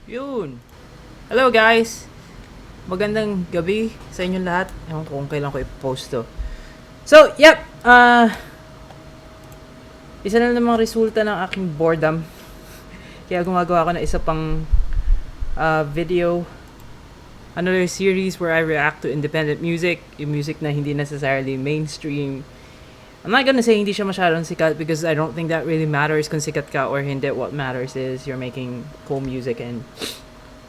Yun. Hello guys! Magandang gabi sa inyong lahat. Ewan ko kung kailan ko i-post to. So, yep! Isa na namang resulta ng aking boredom. Kaya gumagawa ko na isa pang video. Another series where I react to independent music. Yung music na hindi necessarily mainstream. I'm not gonna say hindi siya masyadong sikat because I don't think that really matters kung sikat ka or hindi. What matters is you're making cool music and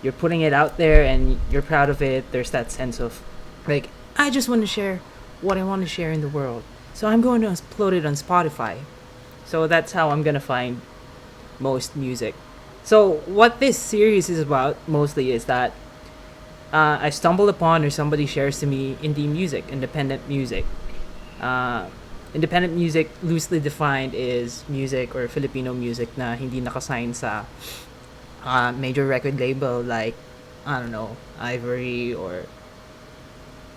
you're putting it out there and you're proud of it. There's that sense of like, I just want to share what I want to share in the world. So I'm going to upload it on Spotify. So that's how I'm gonna find most music. So what this series is about mostly is that I stumbled upon or somebody shares to me indie music, independent music. Uh, Independent music, loosely defined, is music or Filipino music na hindi nakasign sa major record label like, I don't know, Ivory or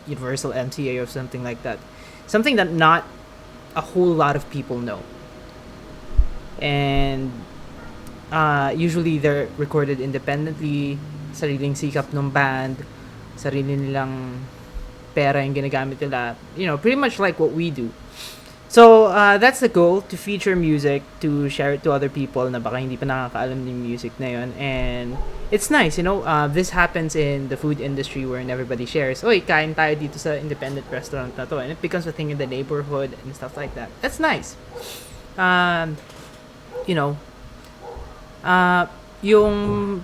Universal MTA or something like that. Something that not a whole lot of people know. And usually they're recorded independently, sariling sikap ng band, sarili nilang pera yung ginagamit nila. You know, pretty much like what we do. So, that's the goal, to feature music, to share it to other people na baka hindi pa nakakaalam ng music na yun. And it's nice, you know, this happens in the food industry where everybody shares, oy, kain tayo dito sa independent restaurant na to. And it becomes a thing in the neighborhood and stuff like that. That's nice. You know, yung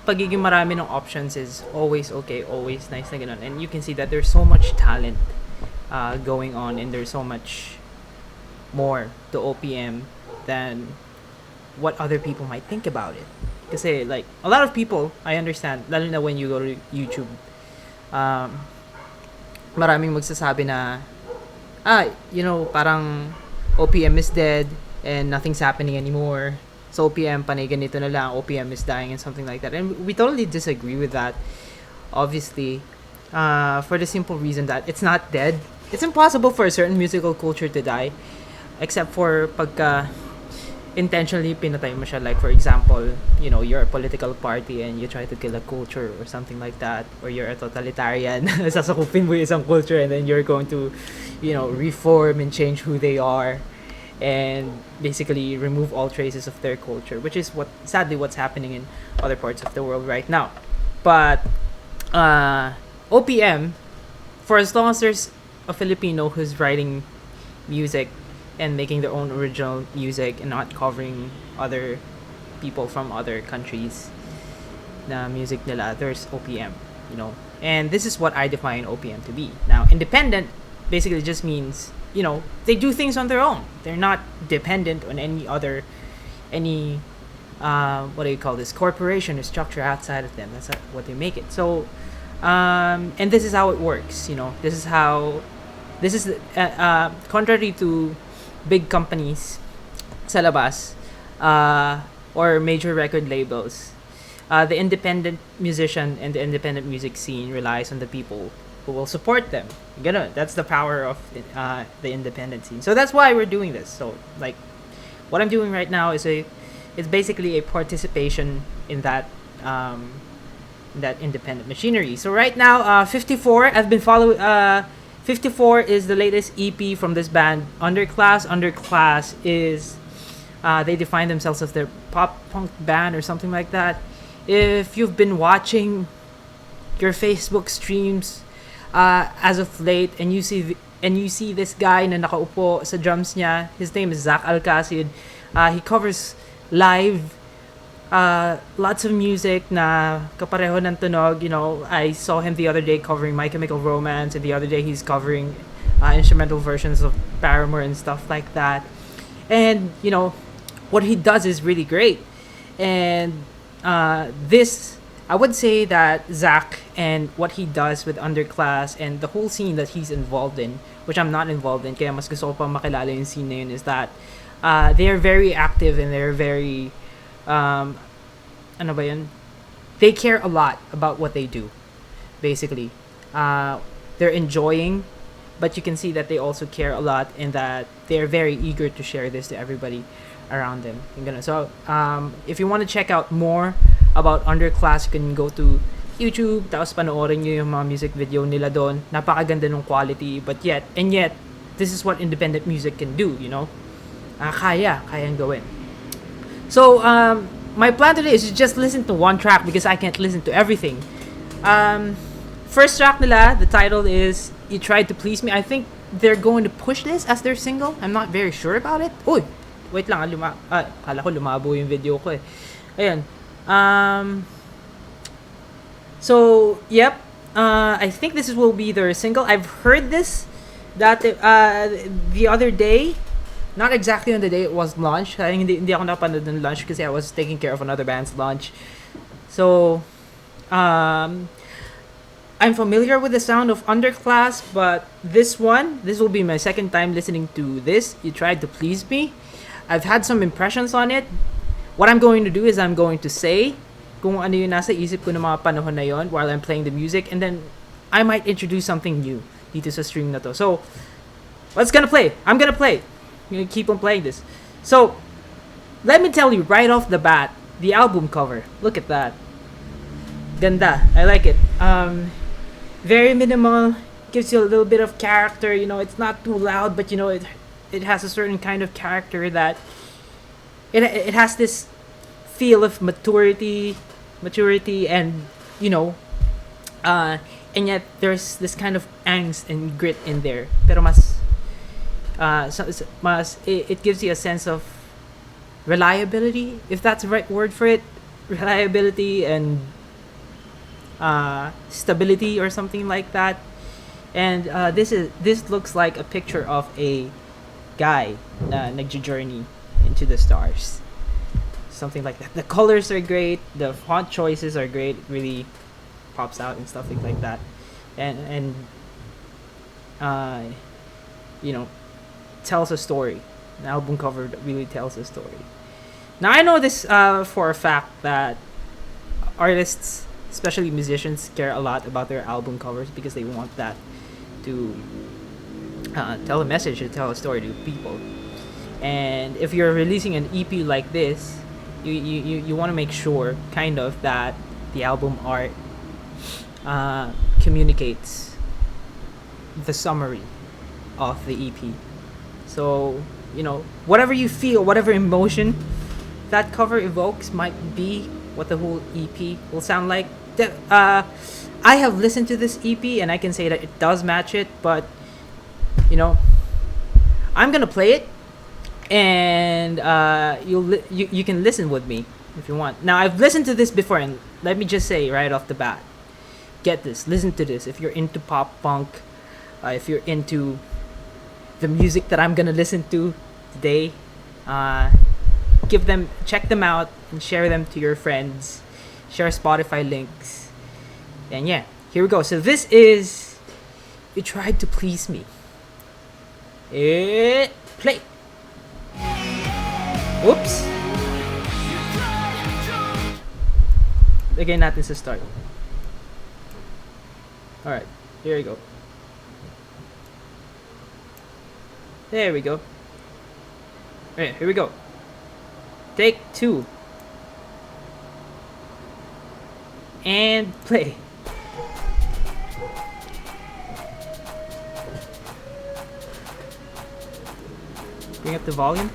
pagiging marami ng options is always okay, always nice na ganun. And you can see that there's so much talent going on and there's so much more to OPM than what other people might think about it. Kasi like, a lot of people, I understand, lalo na when you go to YouTube, maraming magsasabi na, you know, parang OPM is dead and nothing's happening anymore. So OPM, panay ganito na lang, OPM is dying and something like that. And we totally disagree with that, obviously, for the simple reason that it's not dead. It's impossible for a certain musical culture to die, except for pagka intentionally pinatay mo siya. Like, for example, you know, you're a political party and you try to kill a culture or something like that, or you're a totalitarian, sasakupin mo yung isang culture and then you're going to, you know, reform and change who they are and basically remove all traces of their culture, which is what, sadly, what's happening in other parts of the world right now. But OPM, for as long as there's a Filipino who's writing music and making their own original music and not covering other people from other countries na music nila, there's OPM, you know. And this is what I define OPM to be. Now, independent basically just means, you know, they do things on their own. They're not dependent on any what do you call this, corporation or structure outside of them. That's what they make it. So and this is how it works, you know. This is contrary to big companies sa labas, or major record labels. The independent musician and the independent music scene relies on the people who will support them. That's the power of the independent scene. So that's why we're doing this. So like, what I'm doing right now is it's basically a participation in that independent machinery. So right now, 54. I've been following. 54 is the latest EP from this band, Underclass. Underclass is, they define themselves as their pop punk band or something like that. If you've been watching your Facebook streams as of late and you see this guy na nakaupo sa drums niya, his name is Zach Alcacid. He covers live lots of music na kapareho ng tunog. You know, I saw him the other day covering My Chemical Romance, and the other day he's covering instrumental versions of Paramore and stuff like that. And, you know, what he does is really great. And this, I would say that Zach and what he does with Underclass and the whole scene that he's involved in, which I'm not involved in, kaya mas gusto ko pa makilala yung scene na yun, is that they are very active and they're very ano ba yun? They care a lot about what they do, basically. They're enjoying, but you can see that they also care a lot and that they're very eager to share this to everybody around them. So if you want to check out more about Underclass, you can go to YouTube, tapos panoorin nyo yung mga music video nila doon. Napakaganda ng quality, but yet, this is what independent music can do, you know? Kayang gawin. So, my plan today is to just listen to one track because I can't listen to everything. First track nila, the title is You Tried to Please Me. I think they're going to push this as their single. I'm not very sure about it. Uy! Wait lang, kala ko lumabo yung video ko eh. Ayan. So, yep. I think this will be their single. I've heard this the other day. Not exactly on the day it was launched. Kaya hindi ako napanood ng launch kasi I was taking care of another band's launch. So, I'm familiar with the sound of Underclass, but this will be my second time listening to this. You Tried to Please Me. I've had some impressions on it. What I'm going to do is I'm going to say kung ano yung nasa isip ko ng mga panahon na yon while I'm playing the music, and then I might introduce something new dito sa stream na to. So, I'm gonna play. I'm gonna keep on playing this. So, let me tell you right off the bat, the album cover. Look at that. Ganda. I like it. Very minimal. Gives you a little bit of character. You know, it's not too loud, but you know, it has a certain kind of character that it has this feel of maturity, and you know, and yet there's this kind of angst and grit in there. Pero it gives you a sense of reliability, if that's the right word for it. Reliability and stability or something like that. And this looks like a picture of a guy na nag-journey into the stars, something like that. The colors are great, the font choices are great, it really pops out and stuff like that. And you know, tells a story. The album cover really tells a story. Now I know this for a fact that artists, especially musicians, care a lot about their album covers because they want that to tell a message, to tell a story to people. And if you're releasing an EP like this, you want to make sure kind of that the album art communicates the summary of the EP. So, you know, whatever you feel, whatever emotion that cover evokes might be what the whole EP will sound like. I have listened to this EP and I can say that it does match it, but you know, I'm gonna play it, and you can listen with me if you want. Now I've listened to this before, and let me just say right off the bat, get this, listen to this. If you're into pop punk, if you're into the music that I'm gonna listen to today, check them out and share them to your friends. Share Spotify links, and yeah, here we go. So this is You Tried to Please Me. Play. Oops. Lagay natin sa start. Alright, here we go. There we go. Alright, here we go. Take 2. And play. Bring up the volume.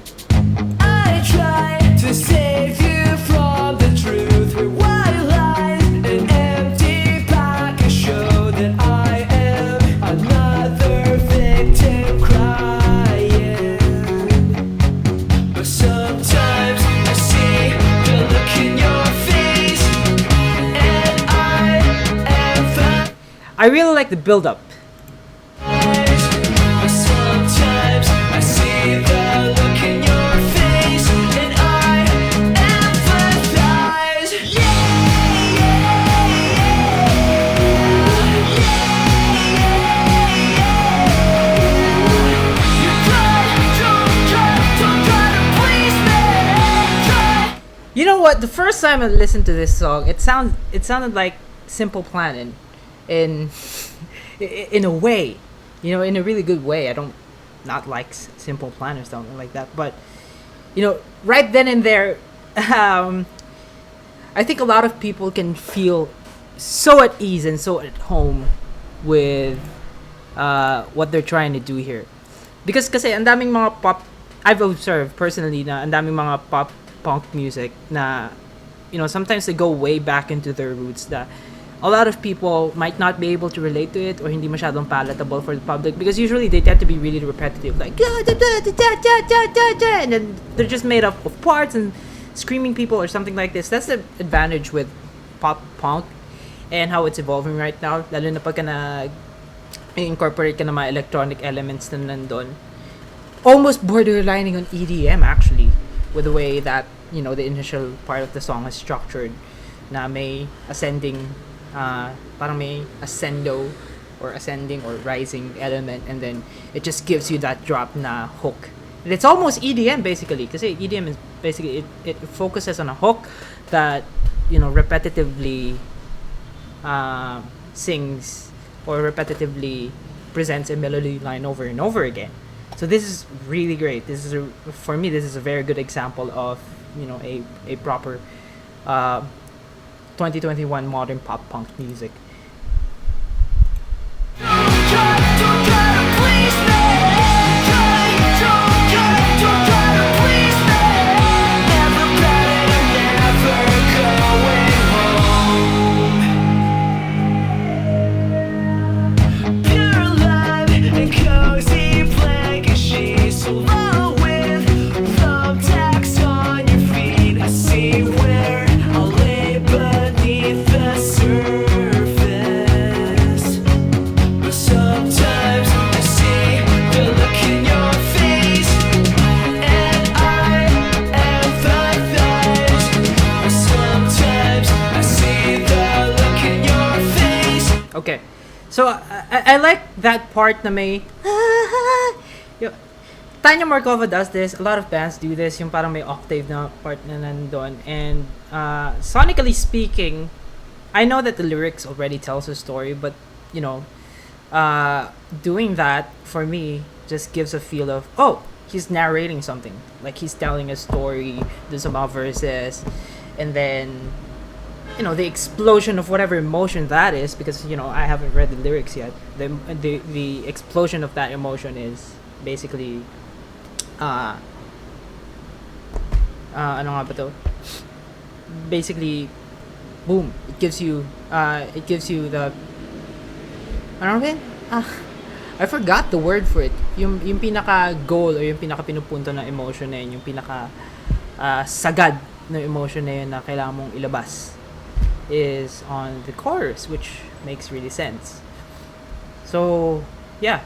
I try to save you from the truth with white lies and empty pockets show that I am another victim crying. But sometimes I see the look in your face, and I am fine. I really like the build-up. Sometimes I see the look in your face, and I empathize. Yeah, yeah, yeah. You don't try to please me. Try. You know what? The first time I listened to this song, it sounded like Simple Plan in a way, you know, in a really good way. I don't not like Simple Plan or something like that, but you know, right then and there, I I think a lot of people can feel so at ease and so at home with what they're trying to do here. Because kasi ang daming mga pop, I've observed personally na ang daming mga pop punk music na, sometimes they go way back into their roots that a lot of people might not be able to relate to it or hindi masyadong palatable for the public because usually they tend to be really repetitive, like and then they're just made up of parts and screaming people or something like this. That's the advantage with pop punk and how it's evolving right now, lalo na pagka incorporate ka na mga electronic elements na nandun. Almost borderlining on EDM actually, with the way that, the initial part of the song is structured na may ascending, parang may ascendo or ascending or rising element, and then it just gives you that drop na hook. And it's almost EDM basically, kasi EDM is basically, it focuses on a hook that, repetitively sings or repetitively presents a melody line over and over again. So this is really great. For me, this is a very good example of, a proper 2021 modern pop punk music. Okay, so I like that part na may Tanya Markova does this. A lot of bands do this. Yung parang may octave na part na nandun. And sonically speaking, I know that the lyrics already tells a story, but doing that for me just gives a feel of, oh, he's narrating something, like he's telling a story. There's some verses, and then the explosion of whatever emotion that is, because I haven't read the lyrics yet. The explosion of that emotion is basically ano nga ba to? Basically, boom, it gives you the ano ba? I forgot the word for it. Yung pinaka goal or yung pinaka pinupunto na emotion na yun, yung pinaka sagad na emotion na yun na kailangan mong ilabas is on the chorus, which makes really sense. So yeah,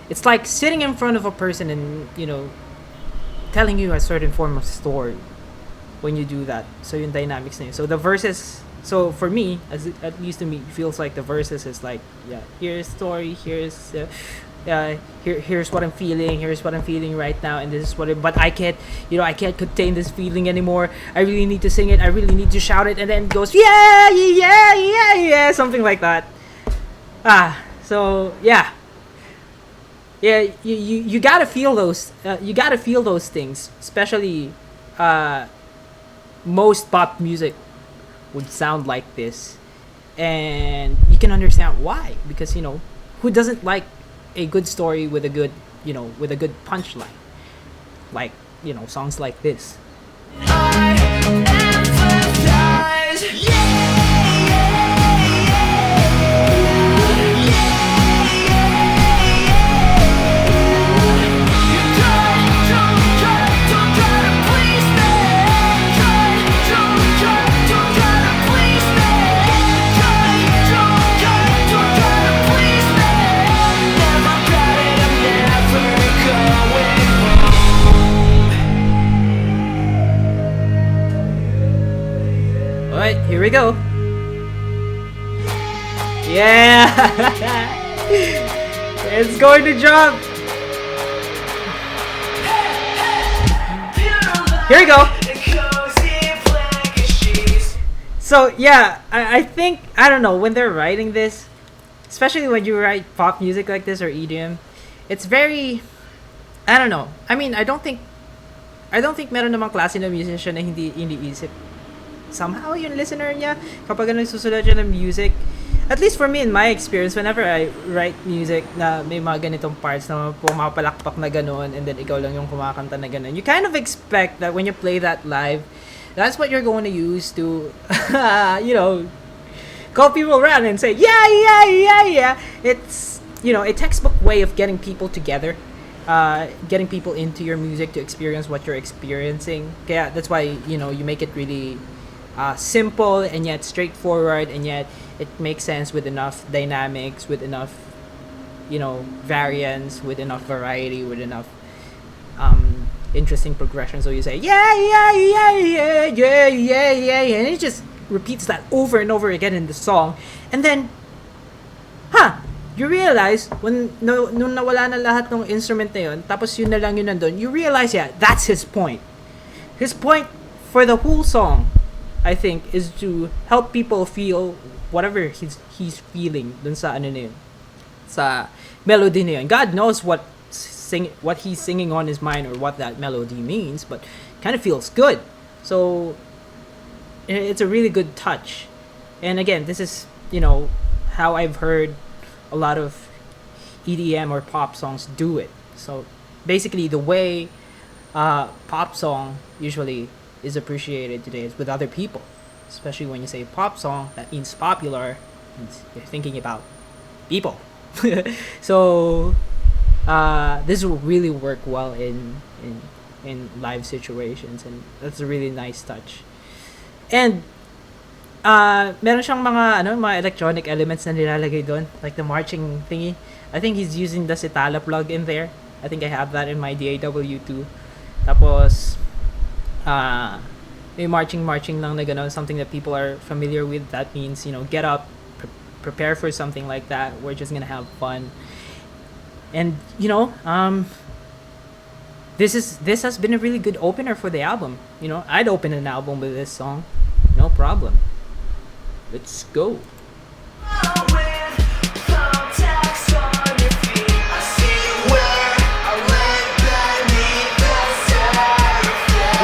it's like sitting in front of a person and telling you a certain form of story when you do that. So yung dynamics na yun. So the verses, so for me, at least to me, it feels like the verses is like, yeah, here's story, here's here's what I'm feeling right now, and this is but I can't contain this feeling anymore. I really need to sing it. I really need to shout it, and then it goes yeah, something like that. So yeah, you gotta feel those. You gotta feel those things, especially most pop music would sound like this, and you can understand why, because who doesn't like a good story with a good punchline, like songs like this. I empathize. Alright, here we go. Yeah! It's going to jump! Here we go! So yeah, I think, I don't know, when they're writing this, especially when you write pop music like this or EDM, it's very, I don't know. I mean, I don't think meron namang klase na musician na hindi isip somehow yung listener niya kapag nagsusulat siya ng music. At least for me, in my experience, whenever I write music na may mga ganitong parts na pumapalakpak na gano'n and then ikaw lang yung kumakanta na gano'n, you kind of expect that when you play that live, that's what you're going to use to, call people around and say, yeah, yeah, yeah, yeah. It's, a textbook way of getting people together, getting people into your music to experience what you're experiencing. Kaya that's why, you make it really simple and yet straightforward, and yet it makes sense with enough dynamics, with enough, variance, with enough variety, with enough interesting progression. So you say, yeah, yeah, yeah, yeah, yeah, yeah, yeah, yeah, and it just repeats that over and over again in the song. And then, you realize, nung nawala na lahat ng instrument na yun, tapos yun na lang yun nandun, you realize, yeah, that's his point. His point for the whole song, I think, is to help people feel whatever he's feeling dun sa ano na yun, sa melody na yun. God knows what he's singing on his mind or what that melody means, but kind of feels good. So it's a really good touch. And again, this is, how I've heard a lot of EDM or pop songs do it. So basically the way pop song usually is appreciated today is with other people. Especially when you say pop song, that means popular, means you're thinking about people. So this will really work well in live situations, and that's a really nice touch. And meron siyang mga electronic elements na nilalagay doon, like the marching thingy. I think he's using the Sitala plug in there. I think I have that in my DAW2. Tapos may marching lang na gano'n, something that people are familiar with. That means, get up, prepare for something like that. We're just gonna have fun. And this has been a really good opener for the album. I'd open an album with this song, no problem. Let's go.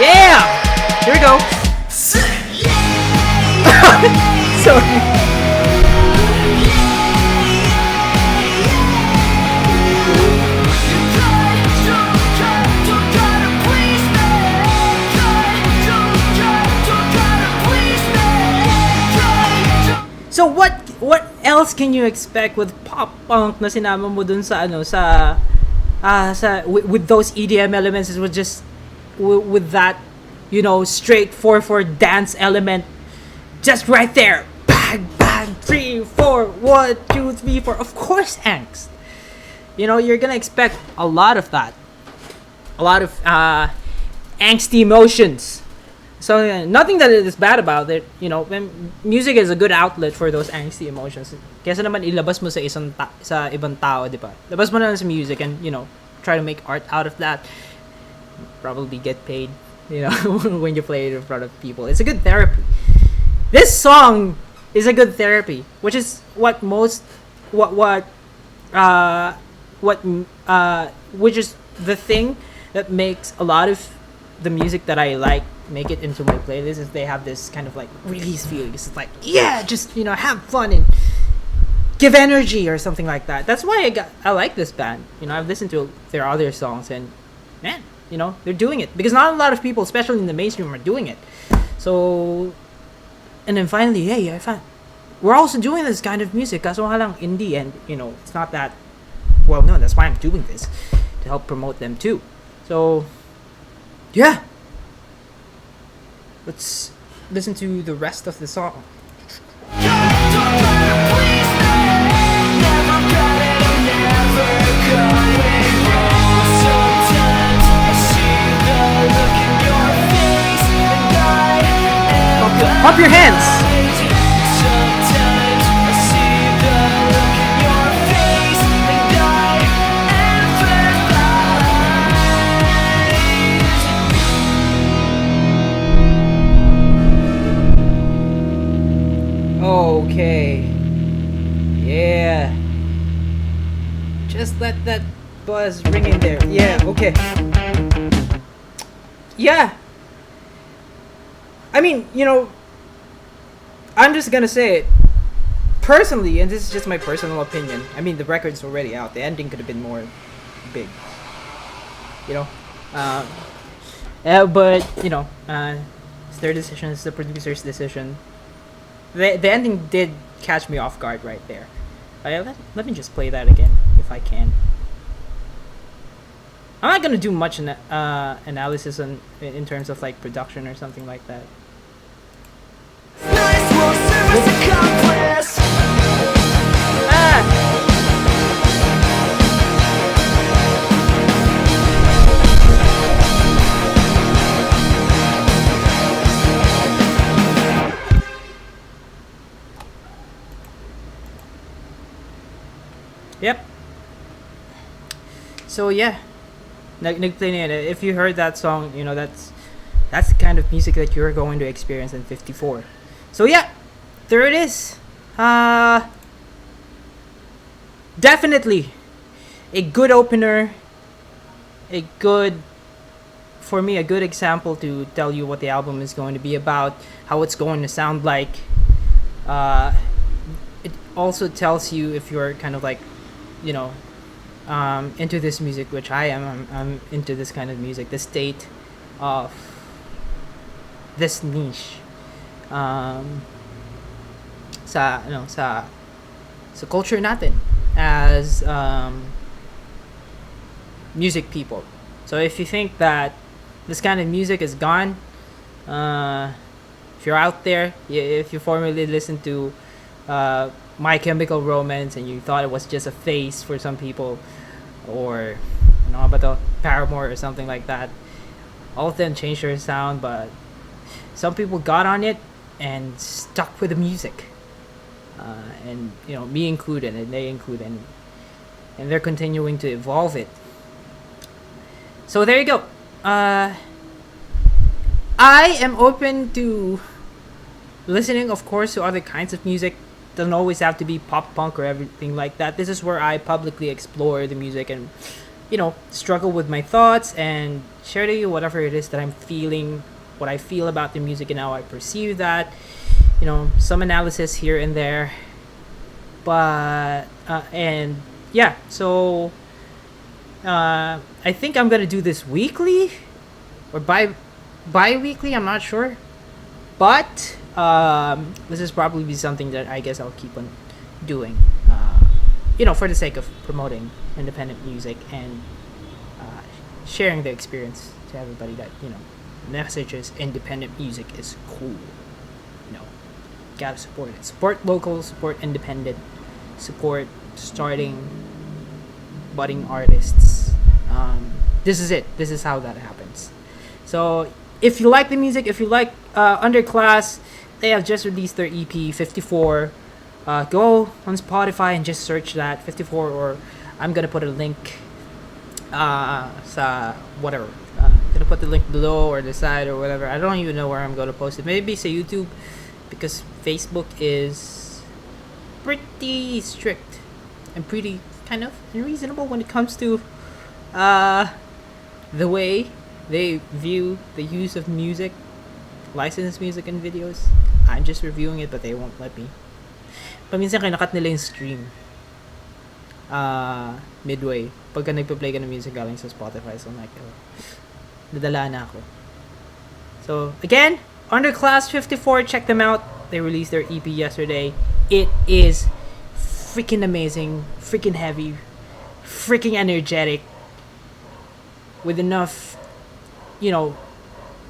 Yeah! Here we go. Sorry. So what else can you expect with pop punk na sinama mo dun sa with those EDM elements? It was just with that, straight 4/4 dance element, just right there. Bang bang, 3 4 1 2 3 4. Of course, angst. You're gonna expect a lot of that, a lot of angsty emotions. So nothing that is bad about it. Music is a good outlet for those angsty emotions. Kaysa naman ilabas mo sa sa ibang tao, di ba? Labas mo na lang sa music and try to make art out of that. Probably get paid, when you play it in front of people. It's a good therapy. This song is a good therapy, which is which is the thing that makes a lot of the music that I like make it into my playlist, is they have this kind of like release feeling. It's like, yeah, just have fun and give energy or something like that. That's why I like this band. I've listened to their other songs and man, they're doing it, because not a lot of people, especially in the mainstream, are doing it. So, and then finally, hey, I found we're also doing this kind of music. Kaso nga lang indie, and it's not that well known. That's why I'm doing this, to help promote them too. So, yeah. Let's listen to the rest of the song. Up your hands. Okay. Yeah. Just let that buzz ring in there. Yeah, okay. Yeah. I mean, I'm just gonna say it personally, and this is just my personal opinion. I mean, the record's already out. The ending could have been more big, you know. Um, but it's their decision. It's the producer's decision. The ending did catch me off guard right there. Let me just play that again if I can. I'm not gonna do much analysis in terms of like production or something like that. Nice will serve as a compass. Ah! Yep. So yeah, nagplay na yun. If you heard that song, that's the kind of music that you're going to experience in 54. So yeah, there it is. Definitely a good opener, for me, a good example to tell you what the album is going to be about, how it's going to sound like. It also tells you if you're kind of like, into this music, which I am. I'm into this kind of music, the state of this niche. Sa culture natin as music people. So if you think that this kind of music is gone, if you're out there, if you formerly listened to My Chemical Romance and you thought it was just a phase for some people, or about the Paramore or something like that, all of them changed their sound, but some people got on it and stuck with the music, and me included, and they included, and they're continuing to evolve it. So there you go. I am open to listening, of course, to other kinds of music. Doesn't always have to be pop punk or everything like that. This is where I publicly explore the music and struggle with my thoughts and share to you whatever it is that I'm feeling, what I feel about the music and how I perceive that. Some analysis here and there, but and yeah, so I think I'm gonna do this weekly or bi-weekly, I'm not sure, but this is probably be something that I guess I'll keep on doing, for the sake of promoting independent music and sharing the experience to everybody that messages independent music is cool. Gotta support it. Support local, support independent, support starting budding artists. This is it. This is how that happens. So if you like the music, if you like Underclass, they have just released their EP 54. Go on Spotify and just search that 54, or I'm gonna put a link sa whatever. Gonna put the link below or the side or whatever. I don't even know where I'm gonna post it. Maybe say YouTube, because Facebook is pretty strict and pretty kind of unreasonable when it comes to the way they view the use of music, licensed music and videos. I'm just reviewing it, but they won't let me. Paminsan kinakat nila yung stream midway pagka nagpa-play ka ng music galing sa Spotify. So I'm like, nadala na ako. So again, Underclass 54, check them out. They released their EP yesterday. It is freaking amazing, freaking heavy, freaking energetic, with enough,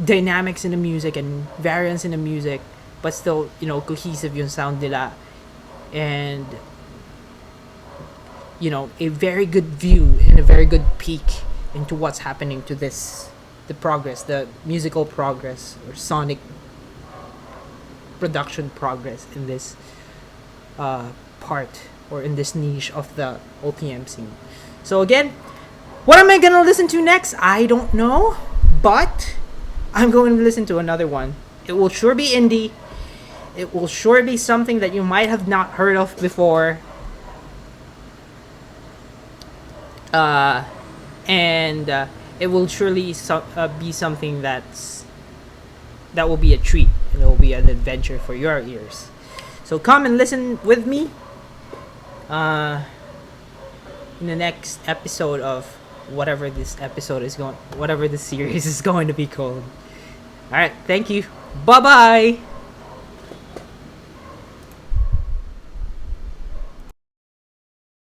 dynamics in the music and variance in the music, but still, cohesive yung sound nila. And, a very good view and a very good peek into what's happening to the musical progress or sonic production progress in this part or in this niche of the OPM scene. So again, what am I gonna listen to next? I don't know, but I'm going to listen to another one. It will sure be indie. It will sure be something that you might have not heard of before. And it will surely be something that will be a treat, and it will be an adventure for your ears. So come and listen with me in the next episode of whatever this series is going to be called. All right, thank you. Bye bye.